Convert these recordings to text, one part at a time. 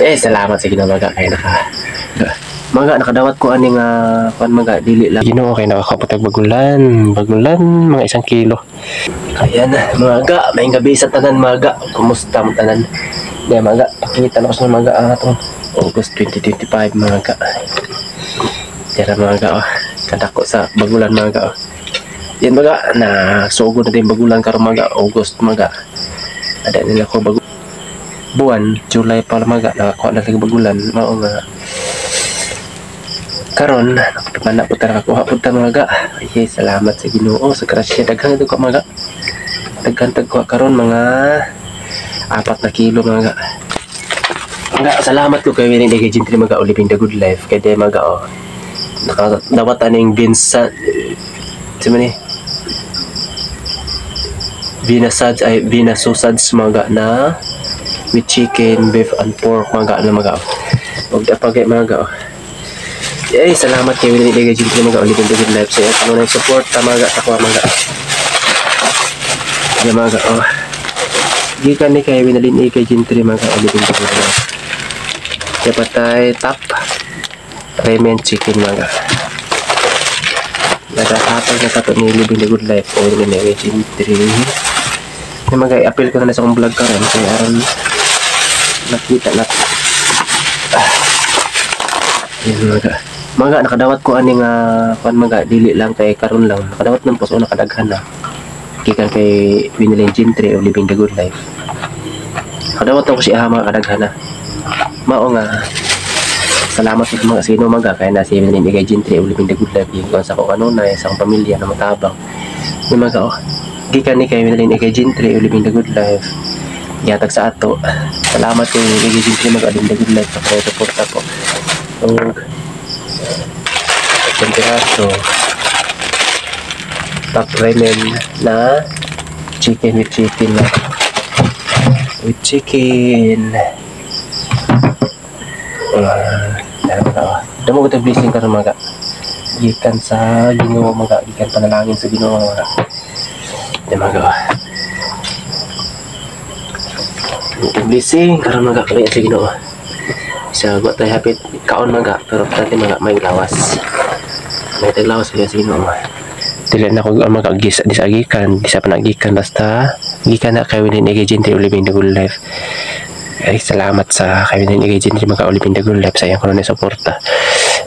Salamat sa Ginoo mga kay mga nakadawat ko aning kuan mga dili lang Ginoo kay nakakapatag bagulan mga 1 kilo. Kaya na mga may gabi sa tanan mga kumusta mo tanan? Di mga pakita na ko sa mga atong August 2025 mga tira mga kadako sa bagulan mga yan mga na sugod na din bagulan karon mga August mga ada nila ko buwan July pa mga nakakuha na bagulan mao nga karon nakapamana po tara kuha po ta mga salamat sa Ginoo sa grasya daghan ko mga daghan kuha karon mga 4 na kilo mga salamat ko kay winning kay Gentry mga living the good life kay de mga nakadawat aning Vincent simani Vinasausage mga na with chicken, beef and pork mga na mga og dapagay mga salamat kay winning kay Gentry mga living the good life sa ano na support ta mga takwa mga mga gikan ni kay winning kay Gentry mga living the good life patay tap ramen chicken mga nagkakapag na kato ni living the good life o winning kay Gentry ni mga i-appeal ko na sa akong vlog karon kay aron nakita na yan mga nakadawat ko aning kuan mga dili lang kay karon lang nakadawat nang pos o nakadaghan na gikan kay winning Gentry o living the good life nakadawat ko si mga kadaghan na mao nga salamat sa mga sino mga kaya na si winning kay Gentry o living the good life yung sa ko kanuna isang pamilya na matabang ni mga gikan ni kay winning kay Gentry o living the good life yatag sa ato salamat kay winning kay Gentry mga living the good life sa suporta po temperaso top ramen na chicken with chicken damo ko ito blessing karon mga gikan sa Ginoo mga gikan panalangin sa Ginoo mga blessing karon mga kaya sa Ginoo sa wa tay hapit kaon mga pero pati mga may lawas kaya sa Ginoo dili na ko magagis di sa gikan di sa panagikan basta gikan na kay winning kay Gentry living the good life salamat sa kay winning kay Gentry mga living the good life sa iyang kuno ni suporta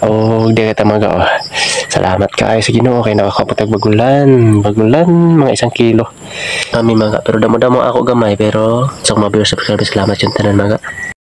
o di ka mga salamat kay sa Ginoo kay nakakapatag bagulan mga 1 kilo kami mga pero damo ako gamay pero sa mga viewers subscribers salamat yung tanan mga